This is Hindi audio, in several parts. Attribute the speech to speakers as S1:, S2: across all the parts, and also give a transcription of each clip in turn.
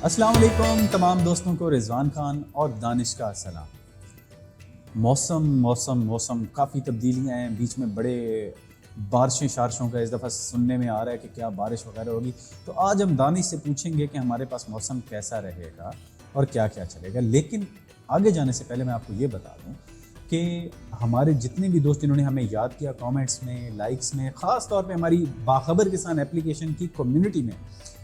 S1: अस्सलाम वालेकुम तमाम दोस्तों को रिजवान खान और दानिश का सलाम। मौसम मौसम मौसम काफ़ी तब्दीलियाँ हैं, बीच में बड़े बारिशें शारशों का इस दफ़ा सुनने में आ रहा है कि क्या बारिश वगैरह होगी। तो आज हम दानिश से पूछेंगे कि हमारे पास मौसम कैसा रहेगा और क्या क्या चलेगा। लेकिन आगे जाने से पहले मैं आपको ये बता दूँ कि हमारे जितने भी दोस्त जिन्होंने हमें याद किया कमेंट्स में, लाइक्स में, ख़ास तौर पे हमारी बाखबर किसान एप्लीकेशन की कम्युनिटी में,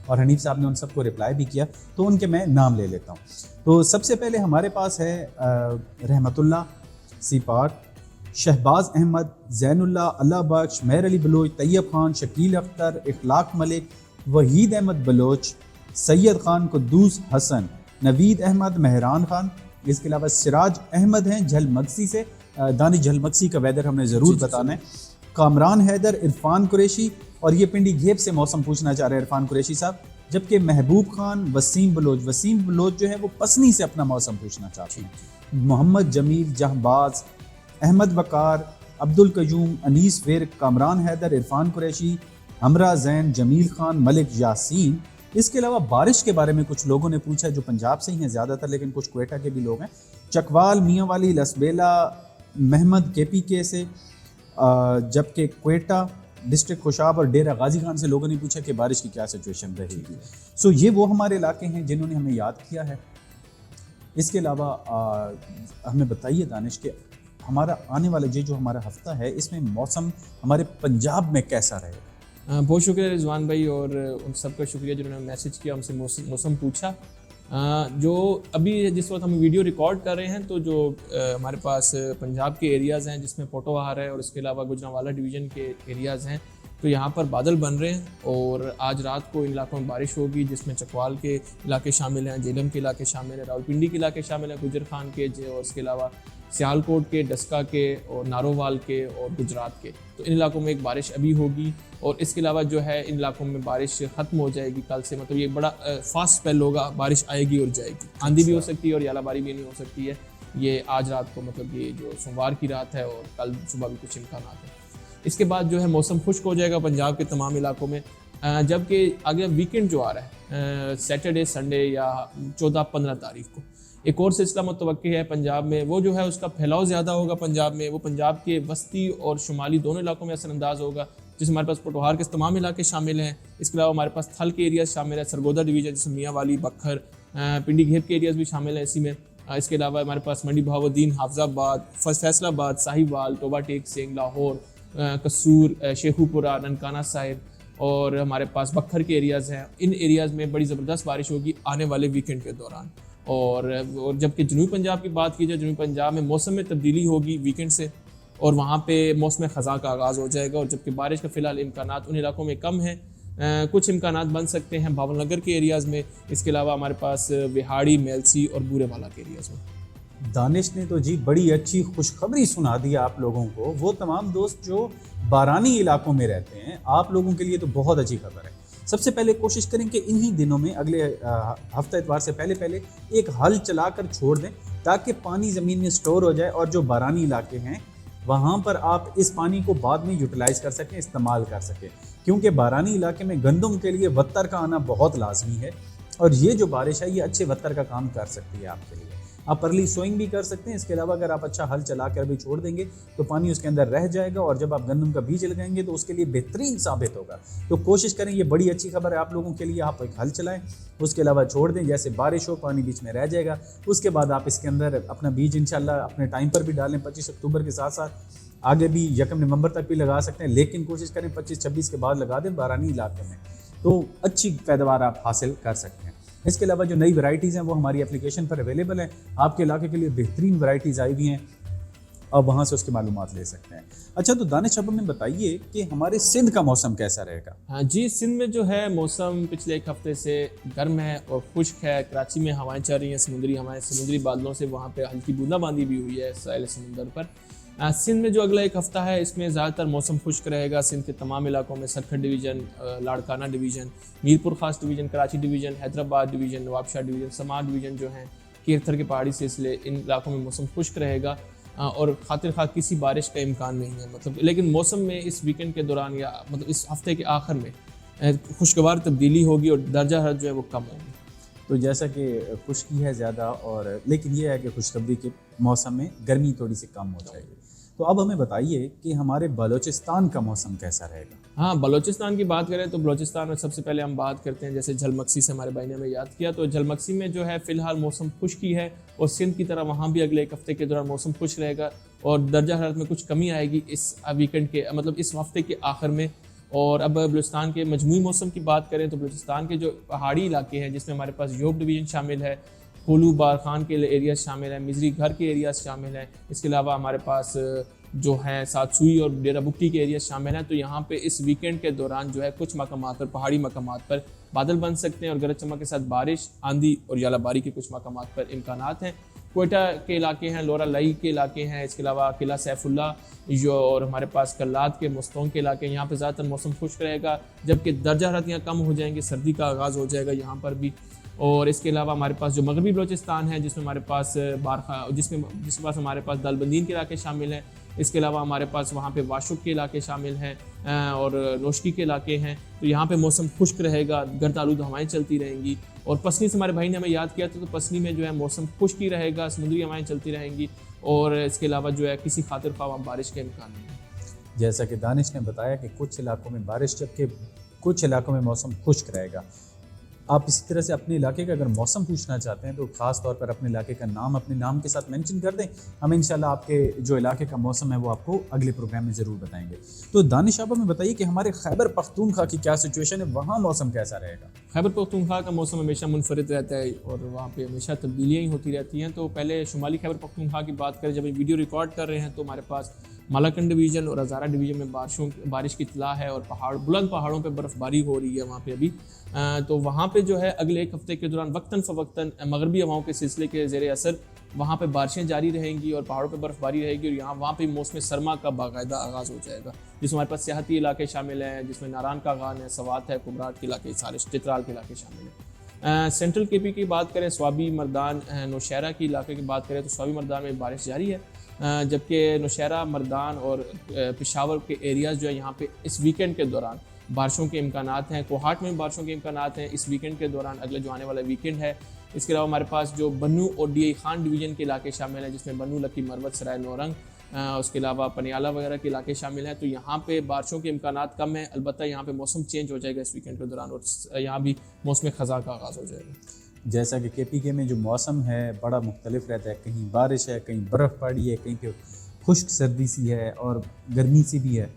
S1: और हनीफ साहब ने उन सबको रिप्लाई भी किया, तो उनके मैं नाम ले लेता हूँ। तो सबसे पहले हमारे पास है रहमतुल्लाह सीपाट, शहबाज अहमद, जैनुल्लाह, अल्लाह बख्श, मेहर अली बलोच, तैयब खान, शकील अख्तर, इखलाक मलिक, वहीद अहमद बलोच, सैयद खान, कुद्दूस हसन, नवीद अहमद, मेहरान खान। इसके अलावा सिराज अहमद हैं झलमक्सी से। दानिश झलमक्सी का वेदर हमने ज़रूर बताना है। कामरान हैदर, इरफान कुरैशी, और ये पिंडी घेप से मौसम पूछना चाह रहे हैं इरफान कुरैशी साहब। जबकि महबूब खान, वसीम बलोच जो है वो पसनी से अपना मौसम पूछना चाहते हैं। मोहम्मद जमील, जहबाज अहमद वकार, अब्दुल कयूम, अनीस वेर, कामरान हैदर, इरफान कुरैशी, हमरा जैन, जमील खान, मलिक यासीन। इसके अलावा बारिश के बारे में कुछ लोगों ने पूछा जो पंजाब से ही हैं ज़्यादातर, लेकिन कुछ क्वेटा के भी लोग हैं। चकवाल, मियाँ वाली, लसबेला, महमद KPK से, जबकि क्वेटा डिस्ट्रिक्ट खुशाब और डेरा गाजी खान से लोगों ने पूछा कि बारिश की क्या सिचुएशन रहेगी। सो ये वो हमारे इलाके हैं जिन्होंने हमें याद किया है। इसके अलावा हमें बताइए दानिश के हमारा आने वाला जो हमारा हफ्ता है इसमें मौसम हमारे पंजाब में कैसा रहेगा।
S2: बहुत शुक्रिया रिजवान भाई, और उन सबका शुक्रिया जिन्होंने मैसेज किया, हमसे मौसम पूछा। जो अभी जिस वक्त हम वीडियो रिकॉर्ड कर रहे हैं तो जो हमारे पास पंजाब के एरियाज़ हैं जिसमें पोटोहार है और इसके अलावा गुजरांवाला डिवीज़न के एरियाज़ हैं, तो यहाँ पर बादल बन रहे हैं और आज रात को इन इलाकों में बारिश होगी, जिसमें चकवाल के इलाके शामिल हैं, जेलम के इलाके शामिल हैं, रावलपिंडी के इलाके शामिल हैं, गुजर खान के, और इसके अलावा सियालकोट के, डस्का के और नारोवाल के और गुजरात के। तो इन इलाकों में एक बारिश अभी होगी और इसके अलावा जो है इन इलाकों में बारिश ख़त्म हो जाएगी कल से। मतलब ये बड़ा फास्ट स्पेल होगा, बारिश आएगी और जाएगी, आंधी भी हो सकती है और यालाबारी भी नहीं हो सकती है। ये आज रात को, मतलब ये जो सोमवार की रात है, और कल सुबह भी कुछ इम्कान हैं। इसके बाद जो है मौसम खुश्क हो जाएगा पंजाब के तमाम इलाकों में। जबकि आगे वीकेंड जो आ रहा है सैटरडे संडे या 14-15 तारीख को एक और सिलसिला मुतवक्की है पंजाब में, वो जो है उसका फैलाव ज़्यादा होगा पंजाब में। वो पंजाब के वस्ती और शुमाली दोनों इलाकों में असरअंदाज होगा, जिसमें हमारे पास पोटोहार के तमाम इलाके शामिल हैं। इसके अलावा हमारे पास थल के एरियाज शामिल है, सरगोदा डिवीज़न जिसमें मियाँ वाली, बखर, पिंडी घेप के एरियाज़ भी शामिल हैं इसी में। इसके अलावा हमारे पास मंडी बहाउद्दीन, हाफजाबाद, फैसलाबाद, साहिवाल, टोबा टेक सिंह, लाहौर, कसूर, शेखुपुरा, ननकाना साहिब, और हमारे पास बखर के एरियाज़ हैं। इन एरियाज़ में बड़ी ज़बरदस्त बारिश होगी आने वाले वीकेंड के दौरान। और जबकि जनूबी पंजाब की बात की जाए, जनूबी पंजाब में मौसम में तब्दीली होगी वीकेंड से और वहाँ पे मौसम ख़ज़ा का आगाज़ हो जाएगा। और जबकि बारिश का फ़िलहाल इम्कानात उन इलाकों में कम है, कुछ इम्कानात बन सकते हैं भावनगर के एरियाज़ में। इसके अलावा हमारे पास विहाड़ी, मेलसी और बूरेवाला के एरियाज़ में।
S1: दानिश ने तो जी बड़ी अच्छी खुशखबरी सुना दी आप लोगों को। वो तमाम दोस्त जो बारानी इलाकों में रहते हैं, आप लोगों के लिए तो बहुत अच्छी खबर है। सबसे पहले कोशिश करें कि इन्हीं दिनों में अगले हफ्ता इतवार से पहले एक हल चलाकर छोड़ दें ताकि पानी ज़मीन में स्टोर हो जाए, और जो बारानी इलाके हैं वहाँ पर आप इस पानी को बाद में यूटिलाइज़ कर सकें, इस्तेमाल कर सकें। क्योंकि बारानी इलाके में गंदम के लिए वत्तर का आना बहुत लाजमी है, और ये जो बारिश है ये अच्छे वत्तर का काम कर सकती है आपके लिए। आप अर्ली सोइंग भी कर सकते हैं। इसके अलावा अगर आप अच्छा हल चला कर भी छोड़ देंगे तो पानी उसके अंदर रह जाएगा, और जब आप गंदम का बीज लगाएंगे तो उसके लिए बेहतरीन साबित होगा। तो कोशिश करें, ये बड़ी अच्छी खबर है आप लोगों के लिए। आप एक हल चलाएं, उसके अलावा छोड़ दें, जैसे बारिश हो पानी बीच में रह जाएगा। उसके बाद आप इसके अंदर अपना बीज इंशाल्लाह अपने टाइम पर भी डालें। 25 अक्टूबर के साथ साथ आगे भी 1 नवंबर तक भी लगा सकते हैं, लेकिन कोशिश करें 25-26 के बाद लगा दें बारानी इलाके में, तो अच्छी पैदावार आप हासिल कर सकते हैं। इसके अलावा जो नई वैरायटीज़ हैं वो हमारी एप्लीकेशन पर अवेलेबल हैं। आपके इलाके के लिए बेहतरीन वैरायटीज़ आई हुई हैं, अब वहाँ से उसकी मालूमात ले सकते हैं। अच्छा, तो दानिश अब हमें बताइए कि हमारे सिंध का मौसम कैसा रहेगा।
S2: हाँ जी, सिंध में जो है मौसम पिछले एक हफ्ते से गर्म है और खुश्क है। कराची में हवाएं चल रही हैं, समुद्री हवाएं, समुद्री बादलों से वहाँ पे हल्की बूंदाबांदी भी हुई है साहिल समुंदर पर। सिंध में जो अगला एक हफ़्ता है इसमें ज़्यादातर मौसम खुश्क रहेगा। सिंध के तमाम इलाकों में सरखड़ डिवीज़न, लाड़काना डिवीज़न, मीरपुर ख़ास division, Karachi division, Hyderabad division, Nawabshah division, समात डिवीज़न जो हैं, कीरथर के पहाड़ी सिलसिले, इन इलाकों में मौसम खुश्क रहेगा और खातिर खा किसी बारिश का इम्कान नहीं है। मतलब लेकिन मौसम में इस वीकेंड के दौरान या मतलब इस हफ्ते के आखिर में खुशगवार तब्दीली होगी और दर्जा हरारत जो है वो कम होगी।
S1: तो जैसा कि खुश्की है ज़्यादा, और लेकिन ये है कि खुशखबरी के मौसम में गर्मी थोड़ी सी कम हो जाएगी। तो अब हमें बताइए कि हमारे बलूचिस्तान का मौसम कैसा रहेगा।
S2: हाँ, बलूचिस्तान की बात करें तो बलूचिस्तान में सबसे पहले हम बात करते हैं, जैसे झलमक्सी से हमारे भाई ने हमें याद किया, तो झलमक्सी में जो है फ़िलहाल मौसम खुश्की है, और सिंध की तरह वहाँ भी अगले एक हफ्ते के दौरान मौसम खुश रहेगा, और दर्जा हरारत में कुछ कमी आएगी इस वीकेंड के, मतलब इस हफ्ते के आखिर में। और अब बलूचिस्तान के मजमूई मौसम की बात करें तो बलूचिस्तान के जो पहाड़ी इलाके हैं, जिसमें हमारे पास योब डिवीज़न शामिल है, कोलू बारखान के एरियाज शामिल हैं, मिजरी घर के एरियाज शामिल हैं, इसके अलावा हमारे पास जो है सातसुई और डेरा बुक्की के एरिया शामिल हैं। तो यहाँ पे इस वीकेंड के दौरान जो है कुछ मकामात पर, पहाड़ी मकामात पर बादल बन सकते हैं, और गरज चमक के साथ बारिश, आंधी और यालाबारी के कुछ मकामात पर इम्कानात हैं। कोयटा के इलाके हैं, लोरा लाई के इलाके हैं, इसके अलावा किला सैफुल्ला जो, और हमारे पास कल्लात के मुस्तों के इलाके हैं, यहाँ पे ज़्यादातर मौसम खुश्क रहेगा, जबकि दर्जा हरारत यहाँ कम हो जाएंगे, सर्दी का आगाज़ हो जाएगा यहाँ पर भी। और इसके अलावा हमारे पास जो मगरबी बलूचिस्तान है, जिसमें हमारे पास जिसके पास हमारे पास दालबंदीन के इलाके शामिल हैं, इसके अलावा हमारे पास वहाँ पे वाशुक के इलाके शामिल हैं, और नोशकी के इलाके हैं। तो यहाँ पे मौसम खुश्क रहेगा, गर्द आलूद हवाएं चलती रहेंगी। और पसनी से हमारे भाई ने हमें याद किया था, तो पसनी में जो है मौसम खुश्क ही रहेगा, समुद्री हवाएं चलती रहेंगी, और इसके अलावा जो है किसी खातिर ख्वाह बारिश के इम्कान नहीं है।
S1: जैसा कि दानिश ने बताया कि कुछ इलाकों में बारिश, जबकि कुछ इलाकों में मौसम खुश्क रहेगा। आप इसी तरह से अपने इलाके का अगर मौसम पूछना चाहते हैं तो ख़ास तौर पर अपने इलाके का नाम अपने नाम के साथ मेंशन कर दें। हम इंशाल्लाह आपके जो इलाके का मौसम है वो आपको अगले प्रोग्राम में ज़रूर बताएंगे। तो दानिश आप हमें बताइए कि हमारे खैबर पख्तूनख्वा की क्या सिचुएशन है, वहाँ मौसम कैसा रहेगा।
S2: खैबर पख्तूनख्वा का मौसम हमेशा मुनफरिद रहता है, और वहाँ पे हमेशा तब्दीलियाँ ही होती रहती हैं। तो पहले शुमाली खैबर पख्तूनख्वा की बात करें, जब ये वीडियो रिकॉर्ड कर रहे हैं तो हमारे पास मालाकंड डिवीज़न और हज़ारा डिवीज़न में बारिश की इतला है, और बुलंद पहाड़ों पे बर्फ़बारी हो रही है वहाँ पे अभी। तो वहाँ पे जो है अगले एक हफ्ते के दौरान वक्तन फ़वक्तन मगरबी हवाओं के सिलसिले के ज़ेर असर वहाँ पे बारिशें जारी रहेंगी, और पहाड़ों पे बर्फ़बारी रहेगी, और वहाँ पे मौसम सरमा का बाकायदा आगाज़ हो जाएगा, जिसमें हमारे पास सियाहती इलाके शामिल हैं, जिसमें नारान का गान है, सवात है, कुबराट के इलाके, सारे चित्राल के इलाके शामिल हैं। सेंट्रल के पी की बात करें, स्वाबी मर्दान नौशहरा के इलाके की बात करें तो स्वाबी मर्दान में बारिश जारी है, जबकि नौशहरा मर्दान और पेशावर के एरियाज़ जो है यहाँ पे इस वीकेंड के दौरान बारिशों के इम्कानात हैं। कोहाट में बारिशों के इम्कानात हैं इस वीकेंड के दौरान, अगले जो आने वाला वीकेंड है। इसके अलावा हमारे पास जो बन्नू और डी खान डिवीज़न के इलाके शामिल हैं, जिसमें बन्नू, लकी, मरवत, सराय नौरंग, उसके अलावा पनियाला वगैरह के इलाके शामिल हैं। तो यहाँ पे बारिशों के इम्कानात कम है, अलबत्ता यहाँ पे मौसम चेंज हो जाएगा इस वीकेंड के दौरान, और यहाँ भी मौसम ख़ज़ा का आगाज़ हो जाएगा।
S1: जैसा कि KPK में जो मौसम है बड़ा मुख्तलिफ रहता है, कहीं बारिश है, कहीं बर्फ़ पड़ी है, कहीं पे खुश्क सर्दी सी है और गर्मी सी भी है।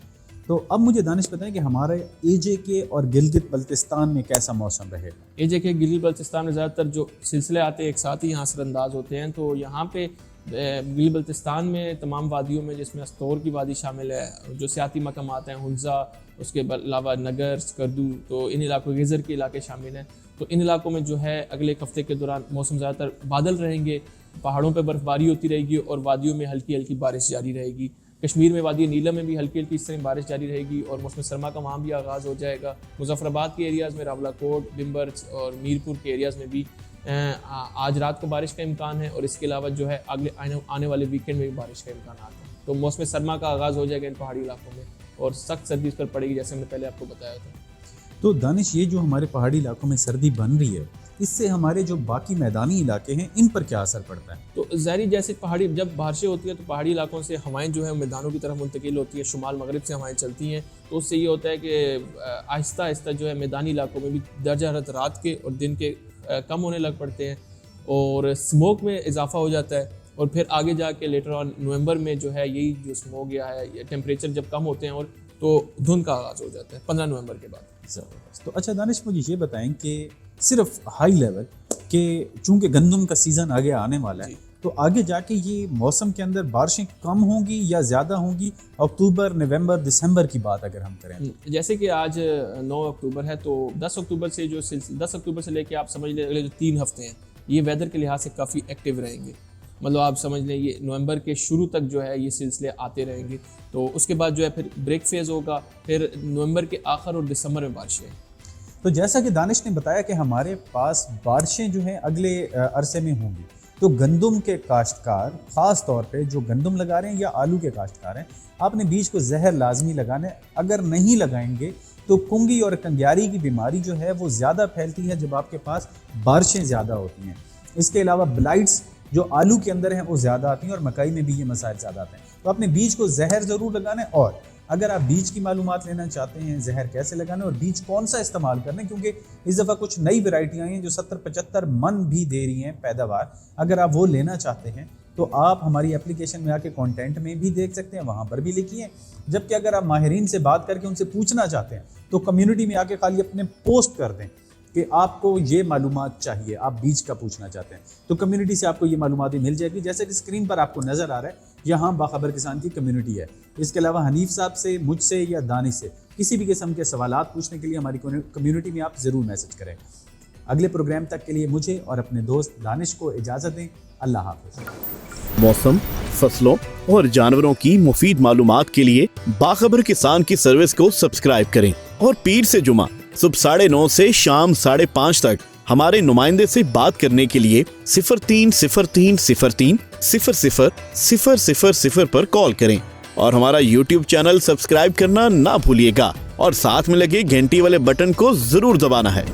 S1: तो अब मुझे दानिश बताएं कि हमारे AJK और गिलगित बल्तिस्तान में कैसा मौसम रहेगा।
S2: AJK गिलगित बल्तिस्तान में ज़्यादातर जो सिलसिले आते हैं एक साथ ही यहाँ असरअंदाज होते हैं। तो यहाँ पे गिलगित बल्तिस्तान में तमाम वादियों में, जिसमें अस्तौर की वादी शामिल है, जो सियाती मकामात हैं, हुंजा, उसके अलावा नगर, स्कर्दू, तो इन इलाकों, गेज़र के इलाके शामिल हैं। तो इन इलाकों में जो है अगले एक हफ्ते के दौरान मौसम ज़्यादातर बादल रहेंगे, पहाड़ों पर बर्फ़बारी होती रहेगी, और वादियों में हल्की हल्की बारिश जारी रहेगी। कश्मीर में वादी नीलम में भी हल्की हल्की इस तरह बारिश जारी रहेगी, और मौसम सरमा का वहाँ भी आगाज़ हो जाएगा। मुजफ्फराबाद के एरियाज़ में, रावलाकोट, बिम्बर और मीरपुर के एरियाज़ में भी आज रात को बारिश का इम्कान है, और इसके अलावा जो है अगले आने वाले वीकेंड में भी बारिश का इम्कान आता है। तो मौसम सरमा का आगाज़ हो जाएगा इन पहाड़ी इलाकों में, और सख्त सर्दी इस पर पड़ेगी, जैसे हमने पहले आपको बताया था।
S1: तो दानिश, ये जो हमारे पहाड़ी इलाकों में सर्दी बन रही है, इससे हमारे जो बाकी मैदानी इलाके हैं इन पर क्या असर पड़ता है।
S2: तो ज़ाहिर जैसे पहाड़ी जब बारिशें होती है तो पहाड़ी इलाकों से हवाएं जो है मैदानों की तरफ मुंतकिल होती है, शुमाल मगरिब से हवाएं चलती हैं। तो उससे ये होता है कि आहिस्ता आहिस्ता जो है मैदानी इलाकों में भी दर्जा हरारत रात के और दिन के कम होने लग पड़ते हैं, और स्मोक में इजाफा हो जाता है। और फिर आगे जाके लेटर ऑन नवंबर में जो है यही जो स्मोक गया है, ये टेम्परेचर जब कम होते हैं, और तो धुंध का आगाज़ हो जाता है 15 नवंबर के बाद।
S1: ज़बरदस्त। तो अच्छा दानिश, मुझे ये बताएं कि सिर्फ हाई लेवल के, चूँकि गंदम का सीज़न आगे आने वाला है, तो आगे जाके ये मौसम के अंदर बारिशें कम होंगी या ज़्यादा होंगी, अक्टूबर, नवंबर, दिसंबर की बात अगर हम करें।
S2: जैसे कि आज 9 अक्टूबर है, तो 10 अक्टूबर से 10 अक्टूबर से लेके आप समझ लें अगले जो 3 हफ्ते हैं, ये वेदर के लिहाज से काफ़ी एक्टिव रहेंगे। मतलब आप समझ लें ये नवंबर के शुरू तक जो है ये सिलसिले आते रहेंगे। तो उसके बाद जो है फिर ब्रेक फेज़ होगा, फिर नवंबर के आखिर और दिसंबर में बारिशें।
S1: तो जैसा कि दानिश ने बताया कि हमारे पास बारिशें जो हैं अगले अरसे में होंगी, तो गंदम के काश्तकार, ख़ास तौर पे जो गंदम लगा रहे हैं या आलू के काश्तकार हैं, आपने बीज को जहर लाजमी लगाना है। अगर नहीं लगाएंगे तो कुंगी और कंग्यारी की बीमारी जो है वो ज़्यादा फैलती है जब आपके पास बारिशें ज़्यादा होती हैं। इसके अलावा ब्लाइट्स जो आलू के अंदर हैं वो ज़्यादा आती हैं और मकई में भी ये मसाइल ज़्यादा आते हैं। तो अपने बीज को जहर ज़रूर लगाना है, और अगर आप बीज की मालूमात लेना चाहते हैं जहर कैसे लगाना है और बीज कौन सा इस्तेमाल करना है, क्योंकि इस दफ़ा कुछ नई वैरायटियाँ आई हैं जो 70-75 मन भी दे रही हैं पैदावार, अगर आप वो लेना चाहते हैं तो आप हमारी एप्लीकेशन में आके कंटेंट में भी देख सकते हैं, वहाँ पर भी लिखिए। जबकि अगर आप माहिरीन से बात करके उनसे पूछना चाहते हैं तो कम्युनिटी में आके खाली अपने पोस्ट कर दें कि आपको ये मालूमात चाहिए, आप बीज का पूछना चाहते हैं, तो कम्युनिटी से आपको ये मालूमात मिल जाएगी। जैसे कि स्क्रीन पर आपको नज़र आ रहा है, यहाँ बाखबर किसान की कम्युनिटी है। इसके अलावा हनीफ साहब से, मुझसे या दानिश से किसी भी किस्म के सवालात पूछने के लिए हमारी कम्युनिटी में आप ज़रूर मैसेज करें। अगले प्रोग्राम तक के लिए मुझे और अपने दोस्त दानिश को इजाज़त दें। अल्लाह हाफ़िज़।
S3: मौसम, फसलों और जानवरों की मुफीद मालूमात के लिए बाखबर किसान की सर्विस को सब्सक्राइब करें और पीर से जुमा सुबह 9:30 से शाम 5:30 तक हमारे नुमाइंदे से बात करने के लिए 0303030000 पर कॉल करें और हमारा YouTube चैनल सब्सक्राइब करना ना भूलिएगा और साथ में लगे घंटी वाले बटन को जरूर दबाना है।